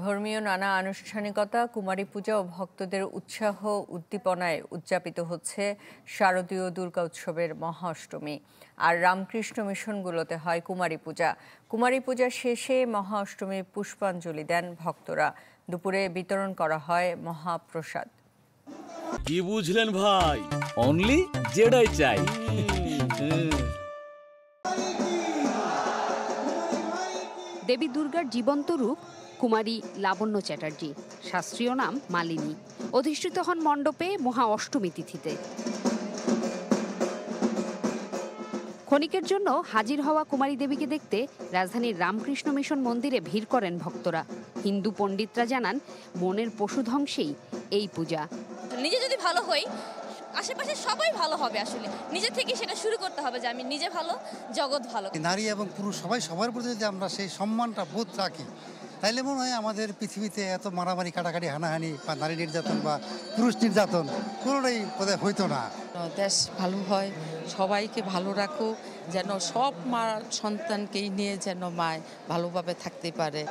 ধর্মীয় নানা আনুষ্ঠানিকতা, কুমারী পূজা ও ভক্তদের উৎসাহ উদ্দীপনায় উদযাপিত হচ্ছে শারদীয় দুর্গা উৎসবের মহা অষ্টমী। আর রামকৃষ্ণ মিশনগুলোতে হয় কুমারী পূজা। কুমারী পূজা শেষে মহা অষ্টমীর পুষ্পাঞ্জলি দেন ভক্তরা। দুপুরে বিতরণ করা হয় মহাপ্রসাদ। কি বুঝলেন ভাই? অনলি যেটাই চাই। দেবী দুর্গার জীবন্ত রূপ কুমারী লাবণ্য চ্যাটার্জি, শাস্ত্রীয় নাম মালিনী, অধিষ্ঠিত হন মণ্ডপে মহা অষ্টমী তিথিতে। ক্ষণিকের জন্য হাজির হওয়া কুমারী দেবীকে দেখতে রাজধানীর রামকৃষ্ণ মিশন মন্দিরে ভিড় করেন ভক্তরা। হিন্দু পণ্ডিতরা জানান, মনের পশু ধ্বংসেই এই পূজা। নিজে যদি ভালো হই, আশেপাশে সবাই ভালো হবে। আসলে নিজে থেকে সেটা শুরু করতে হবে যে আমি নিজে ভালো, জগৎ ভালো। নারী এবং পুরুষ সবার প্রতি যদি আমরা সেই সম্মানটা বোধ রাখি, তাইলে মনে হয় আমাদের পৃথিবীতে এত মারামারি, কাটাকাটি, হানাহানি বা নারী নির্যাতন বা পুরুষ নির্যাতন কোনোটাই বোধহয় হইতো না। দেশ ভালো হয়, সবাইকে ভালো রাখো, যেন সব মা সন্তানকেই নিয়ে যেন মায় ভালোভাবে থাকতে পারে।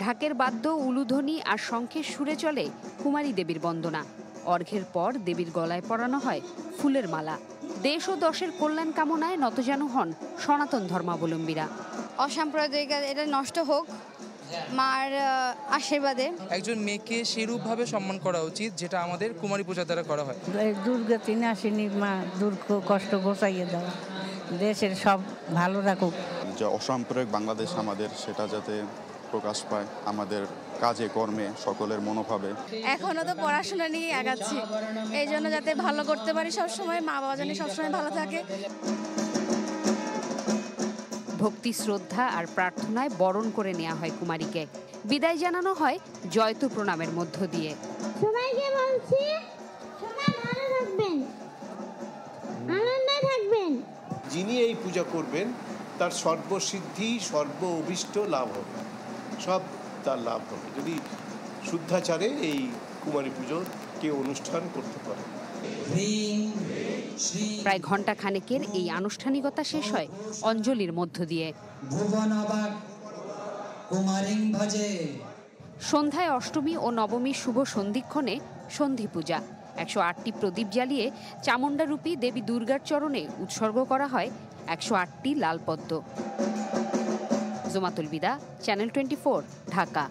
ঢাকের বাদ্য, উলুধ্বনি আর শঙ্খের সুরে চলে কুমারী দেবীর বন্দনা। অর্ঘ্যের পর দেবীর গলায় পরানো হয় ফুলের মালা। দেশ ও দশের কল্যাণ কামনায় নতজানু হন সনাতন ধর্মাবলম্বীরা। অসাম্প্রদায়িক এটা নষ্ট হোক মার আশীর্বাদে। একজন মেয়েকে সেরূপভাবে সম্মান করা উচিত যেটা আমাদের কুমারী পূজা দ্বারা করা হয়। দুর্গা তিনি আসেনি, মা দুঃখ কষ্ট গোছাইয়ে দেওয়া, দেশের সব ভালো রাখুক। যে অসাম্প্রদায়িক বাংলাদেশ আমাদের, সেটা যাতে প্রকাশ পায় আমাদের কাজে কর্মে, সকলের মনোভাবে। এখনো তো পড়াশোনা নিয়ে আগাচ্ছি, এই জন্য যাতে ভালো করতে পারি সবসময়, মা বাবা যেন সবসময় ভালো থাকে। ভক্তি, শ্রদ্ধা আর প্রার্থনায় বরণ করে নেওয়া হয় কুমারীকে। বিদায় জানানো হয় জয়তু প্রণামের মধ্য দিয়ে। সবাইকে বলছি, সবাই ভালো থাকবেন, আনন্দে থাকবেন। যিনি এই পূজা করবেন তার সর্বসিদ্ধি, সর্ব অভীষ্ট লাভ হবে, সব তার লাভ হবে যদি শুদ্ধাচারে এই কুমারী পুজোর কেউ অনুষ্ঠান করতে পারে। প্রায় ঘণ্টা খানেকের এই আনুষ্ঠানিকতা শেষ হয় অঞ্জলির মধ্য দিয়ে। সন্ধ্যায় অষ্টমী ও নবমীর শুভ সন্ধিক্ষণে সন্ধি পূজা। 108টি প্রদীপ জ্বালিয়ে চামুণ্ডারূপী দেবী দুর্গার চরণে উৎসর্গ করা হয় 108টি লাল পদ্ম। জোমাতুল বিদা, চ্যানেল 24, ঢাকা।